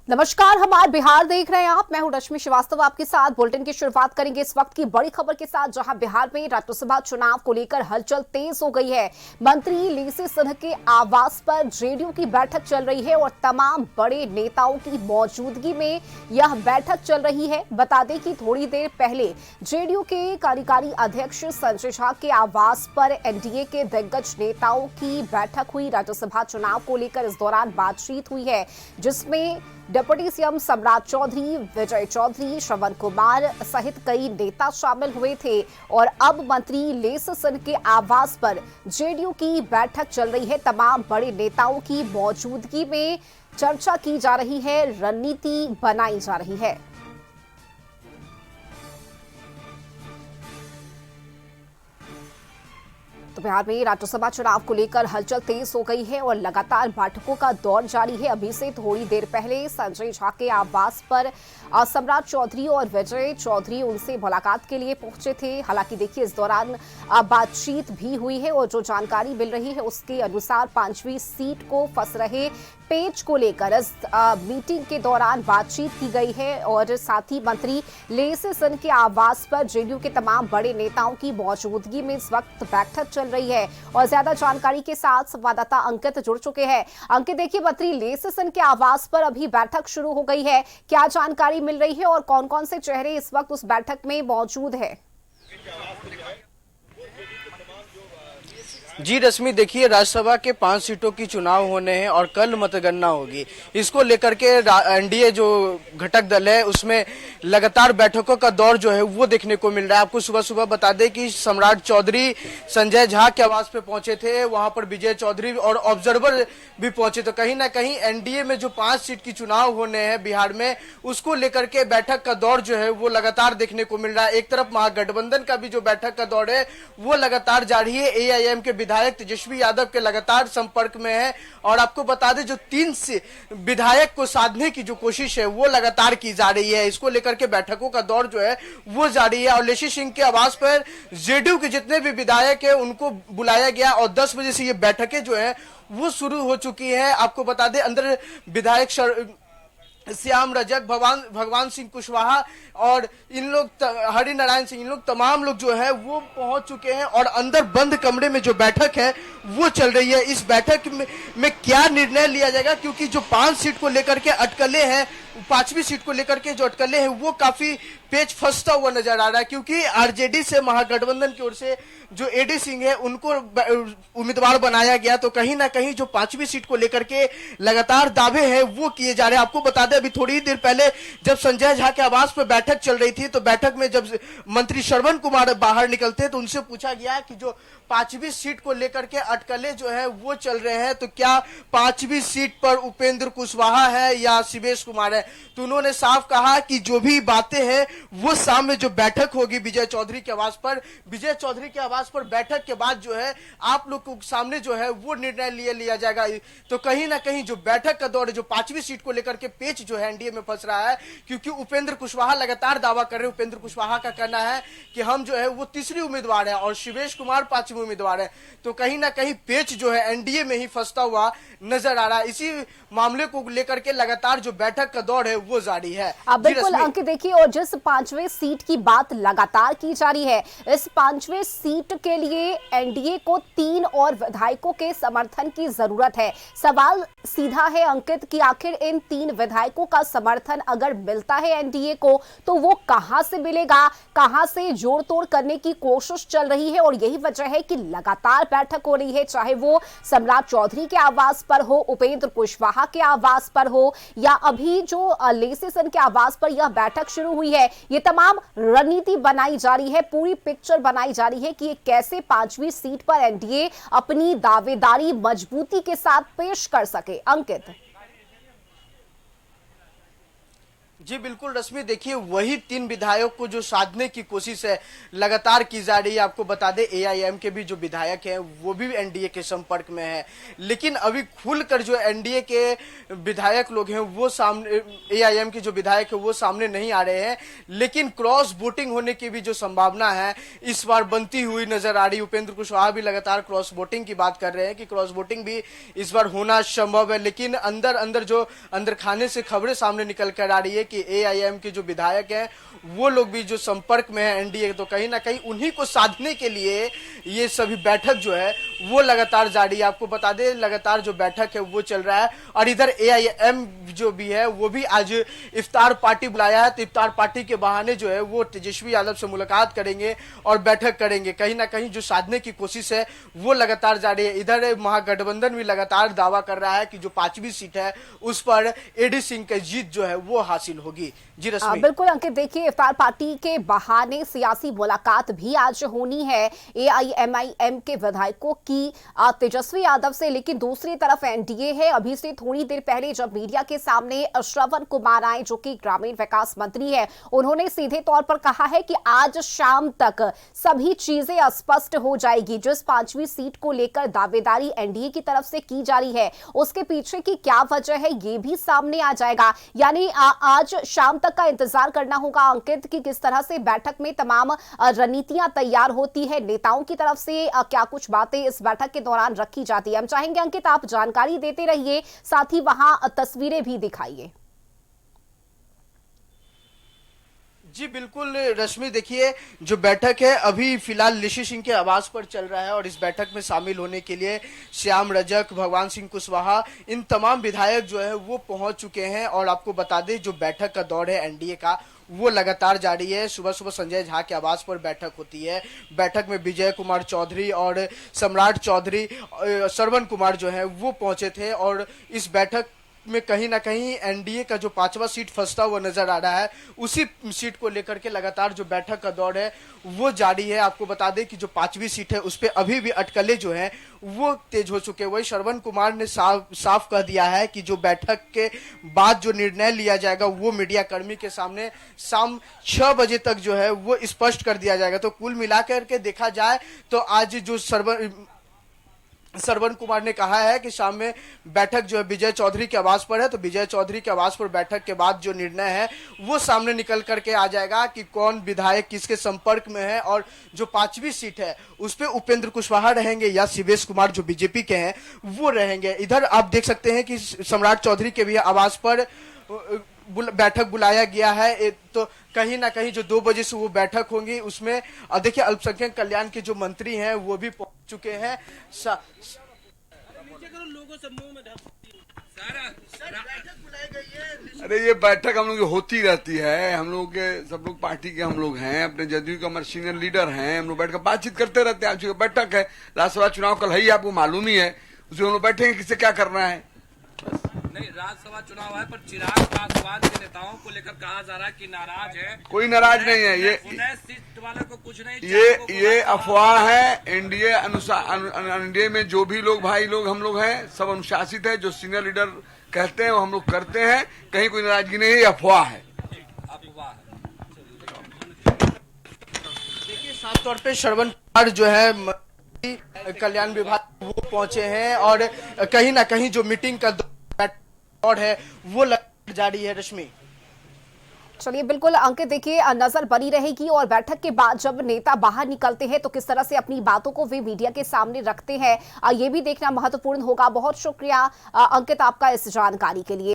नमस्कार, हमारे बिहार देख रहे हैं आप। मैं हूं रश्मि श्रीवास्तव, आपके साथ बुलेटिन की शुरुआत करेंगे इस वक्त की बड़ी खबर के साथ, जहां बिहार में राज्यसभा चुनाव को लेकर हलचल तेज हो गई है। मंत्री लेसी सिंह के आवास पर जेडीयू की बैठक चल रही है और तमाम बड़े नेताओं की मौजूदगी में यह बैठक चल रही है। बता दें कि थोड़ी देर पहले जेडीयू के कार्यकारी अध्यक्ष संजय झा के आवास पर एनडीए के दिग्गज नेताओं की बैठक हुई। राज्यसभा चुनाव को लेकर इस दौरान बातचीत हुई है, जिसमें डिप्टी सीएम सम्राट चौधरी, विजय चौधरी, श्रवण कुमार सहित कई नेता शामिल हुए थे। और अब मंत्री लेसी सिंह के आवास पर जेडीयू की बैठक चल रही है। तमाम बड़े नेताओं की मौजूदगी में चर्चा की जा रही है, रणनीति बनाई जा रही है। तो बिहार में राज्यसभा चुनाव को लेकर हलचल तेज हो गई है और लगातार बैठकों का दौर जारी है। अभी से थोड़ी देर पहले संजय झा के आवास पर सम्राट चौधरी और विजय चौधरी उनसे मुलाकात के लिए पहुंचे थे। हालांकि देखिए, इस दौरान बातचीत भी हुई है और जो जानकारी मिल रही है उसके अनुसार 5वीं सीट को फंस रहे पेच को लेकर इस मीटिंग के दौरान बातचीत की गई है। और साथ ही मंत्री लेसी सिंह के आवास पर जेडीयू के तमाम बड़े नेताओं की मौजूदगी में इस वक्त बैठक चल रही है। और ज्यादा जानकारी के साथ संवाददाता अंकित जुड़ चुके हैं। अंकित, देखिए, मंत्री लेसी सिंह के आवास पर अभी बैठक शुरू हो गई है, क्या जानकारी मिल रही है और कौन कौन से चेहरे इस वक्त उस बैठक में मौजूद है? जी रश्मि, देखिए, राज्यसभा के 5 सीटों की चुनाव होने हैं और कल मतगणना होगी। इसको लेकर के एनडीए जो घटक दल है उसमें लगातार बैठकों का दौर जो है वो देखने को मिल रहा है। आपको सुबह सुबह बता दें कि सम्राट चौधरी संजय झा के आवास पे पहुंचे थे, वहां पर विजय चौधरी और ऑब्जर्वर भी पहुंचे। तो कहीं ना कहीं एनडीए में जो 5 सीट की चुनाव होने हैं बिहार में, उसको लेकर के बैठक का दौर जो है वो लगातार देखने को मिल रहा है। एक तरफ महागठबंधन का भी जो बैठक का दौर है वो लगातार जारी है। एआईएम के विधायक तेजस्वी यादव के लगातार संपर्क में है और आपको बता दें, जो 3 विधायक को साधने की जो कोशिश है वो लगातार की जा रही है। इसको लेकर के बैठकों का दौर जो है वो जारी है। और लेसी सिंह के आवास पर जेडीयू के जितने भी विधायक है उनको बुलाया गया और 10 बजे से ये बैठकें जो है वो शुरू हो चुकी है। आपको बता दें, अंदर विधायक श्याम रजक, भगवान सिंह कुशवाहा और इन लोग हरिनारायण सिंह, इन लोग तमाम लोग जो है वो पहुंच चुके हैं और अंदर बंद कमरे में जो बैठक है वो चल रही है। इस बैठक में क्या निर्णय लिया जाएगा, क्योंकि जो 5 सीट को लेकर के अटकलें हैं, 5वीं सीट को लेकर के जो अटकलें हैं वो काफी पेच फंसता हुआ नजर आ रहा है। क्योंकि आरजेडी से महागठबंधन की ओर से जो एडी सिंह है उनको उम्मीदवार बनाया गया, तो कहीं ना कहीं जो 5वीं सीट को लेकर के लगातार दावे हैं वो किए जा रहे हैं। आपको बता दें, अभी थोड़ी देर पहले जब संजय झा के आवास पर बैठक चल रही थी, तो बैठक में जब मंत्री श्रवण कुमार बाहर निकलते तो उनसे पूछा गया कि जो 5वीं सीट को लेकर के अटकलें जो है वो चल रहे हैं, तो क्या 5वीं सीट पर उपेंद्र कुशवाहा है या शिवेश कुमार है। तो उन्होंने साफ कहा कि जो भी बातें हैं वो शाम में जो बैठक होगी विजय चौधरी के आवास पर, विजय चौधरी के आवास पर बैठक के बाद जो है आप लोग को सामने जो है वो निर्णय लिया जाएगा। तो कहीं ना कहीं जो बैठक का दौर है, जो 5वीं सीट को लेकर के पेच जो है एनडीए में फंस रहा है, क्योंकि उपेंद्र कुशवाहा लगातार दावा कर रहे हैं। उपेंद्र कुशवाहा का कहना है कि हम जो है वो तीसरी उम्मीदवार है और शिवेश कुमार 5वीं उम्मीदवार है। तो कहीं ना कहीं पेच जो है एनडीए में ही फंसता हुआ नजर आ रहा है। इसी मामले को लेकर के लगातार जो बैठक का दौर है वो जारी है। बिल्कुल अंकित, देखिए, और जिस 5वें सीट की बात लगातार की जा रही है, इस 5वें सीट के लिए एनडीए को 3 और विधायकों के समर्थन की जरूरत है। सवाल सीधा है अंकित कि आखिर इन 3 विधायकों का समर्थन अगर मिलता है एनडीए को तो वो कहां से मिलेगा, कहां से जोड़ तोड़ करने की कोशिश चल रही है। और यही वजह है कि लगातार बैठक हो रही है, चाहे वो सम्राट चौधरी के आवास पर हो, उपेंद्र कुशवाहा के आवास पर हो या अभी जो लेसी सिंह के आवास पर यह बैठक शुरू हुई है। ये तमाम रणनीति बनाई जा रही है, पूरी पिक्चर बनाई जा रही है कि कैसे 5वीं सीट पर एनडीए अपनी दावेदारी मजबूती के साथ पेश कर सके। अंकित, जी बिल्कुल रश्मि, देखिए वही 3 विधायक को जो साधने की कोशिश है लगातार की जा रही है। आपको बता दें एआईएम के भी जो विधायक हैं वो भी एनडीए के संपर्क में है, लेकिन अभी खुलकर जो एनडीए के विधायक लोग हैं वो सामने, एआईएम के जो विधायक है वो सामने नहीं आ रहे हैं, लेकिन क्रॉस वोटिंग होने की भी जो संभावना है इस बार बनती हुई नजर आ रही है। उपेंद्र कुशवाहा भी लगातार क्रॉस वोटिंग की बात कर रहे हैं कि क्रॉस वोटिंग भी इस बार होना संभव है, लेकिन अंदर अंदर जो अंदर खाने से खबरें सामने निकल कर आ रही है कि एआईएम के जो विधायक हैं वो लोग भी जो संपर्क में है एनडीए, तो कहीं ना कहीं उन्हीं को साधने के लिए ये सभी बैठक जो है वो लगातार जारी है। आपको बता दें लगातार जो बैठक है वो चल रहा है, और इधर एआईएम जो भी है वो भी आज इफ्तार पार्टी बुलाया है, तो इफ्तार पार्टी के बहाने जो है वो तेजस्वी यादव से मुलाकात करेंगे और बैठक करेंगे। कहीं ना कहीं जो साधने की कोशिश है वो लगातार जारी है। इधर महागठबंधन भी लगातार दावा कर रहा है कि जो 5वीं सीट है उस पर एडी सिंह की जीत जो है वो हासिल होगी। जी रश्मि। बिल्कुल अंकित, देखिए इफ्तार पार्टी के बहाने सियासी मुलाकात भी आज होनी है एआईएमआईएम के विधायकों की तेजस्वी यादव से, लेकिन दूसरी तरफ एनडीए है। अभी से थोड़ी देर पहले जब मीडिया के सामने श्रवण कुमार आए जो कि ग्रामीण विकास मंत्री है, उन्होंने सीधे तौर पर कहा है कि आज शाम तक सभी चीजें स्पष्ट हो जाएगी। जिस 5वीं सीट को लेकर दावेदारी एनडीए की तरफ से की जा रही है उसके पीछे की क्या वजह है ये भी सामने आ जाएगा। यानी आज शाम तक का इंतजार करना होगा अंकित कि किस तरह से बैठक में तमाम रणनीतियां तैयार होती है, नेताओं की तरफ से क्या कुछ बातें इस बैठक के दौरान रखी जाती है। हम चाहेंगे अंकित आप जानकारी देते रहिए, साथ ही वहां तस्वीरें भी दिखाइए। जी बिल्कुल रश्मि, देखिए जो बैठक है अभी फिलहाल ऋषि सिंह के आवास पर चल रहा है, और इस बैठक में शामिल होने के लिए श्याम रजक, भगवान सिंह कुशवाहा, इन तमाम विधायक जो है वो पहुंच चुके हैं। और आपको बता दें जो बैठक का दौर है एनडीए का वो लगातार जारी है। सुबह सुबह संजय झा के आवास पर बैठक होती है। बैठक में विजय कुमार चौधरी और सम्राट चौधरी, श्रवण कुमार जो है वो पहुंचे थे, और इस बैठक में कहीं ना कहीं एनडीए का जो 5वां सीट फंसता हुआ नजर आ रहा है, उसी सीट को लेकर के लगातार जो बैठक का दौर है वो जारी है। आपको बता दें कि जो 5वीं सीट है उस पर अभी भी अटकलें जो हैं वो तेज हो चुके हैं। वही श्रवण कुमार ने साफ कह दिया है कि जो बैठक के बाद जो निर्णय लिया जाएगा वो मीडिया कर्मी के सामने शाम 6 बजे तक जो है वो स्पष्ट कर दिया जाएगा। तो कुल मिलाकर के देखा जाए तो आज जो श्रवण कुमार ने कहा है कि शाम में बैठक जो है विजय चौधरी के आवास पर है, तो विजय चौधरी के आवास पर बैठक के बाद जो निर्णय है वो सामने निकल करके आ जाएगा कि कौन विधायक किसके संपर्क में है, और जो 5वीं सीट है उस पे उपेंद्र कुशवाहा रहेंगे या शिवेश कुमार जो बीजेपी के हैं वो रहेंगे। इधर आप देख सकते हैं कि सम्राट चौधरी के भी आवास पर बैठक बुलाया गया है, तो कहीं ना कहीं जो 2 बजे से वो बैठक होंगी उसमें देखिए अल्पसंख्यक कल्याण के जो मंत्री हैं वो भी पहुंच चुके हैं। अरे ये बैठक हम लोग की होती रहती है, हम लोग के सब लोग पार्टी के हम लोग हैं, अपने जदयू के हमारे सीनियर लीडर हैं, हम लोग बैठ कर बातचीत करते रहते हैं। आज बैठक है, राज्यसभा चुनाव कल है ही, आपको मालूम ही है, उसमें हम लोग बैठेंगे किससे क्या करना है। नहीं, राज्यसभा चुनाव है पर चिराग पासवान के नेताओं को लेकर कहा जा रहा है कि नाराज है। कोई नाराज नहीं है, ये सीट वाले को कुछ नहीं, ये अफवाह है। एनडीए अनुसार एनडीए में जो भी लोग भाई लोग हम लोग हैं सब अनुशासित है, जो सीनियर लीडर कहते हैं वो हम लोग करते हैं, कहीं कोई नाराजगी नहीं है, ये अफवाह है। देखिए साफ तौर पे श्रवण कुमार जो है कल्याण विभाग वो पहुंचे हैं, और कहीं ना कहीं जो मीटिंग का दौर है वो जारी है। रश्मि, चलिए बिल्कुल अंकित, देखिए नजर बनी रहेगी, और बैठक के बाद जब नेता बाहर निकलते हैं तो किस तरह से अपनी बातों को वे मीडिया के सामने रखते हैं ये भी देखना महत्वपूर्ण होगा। बहुत शुक्रिया अंकित आपका इस जानकारी के लिए।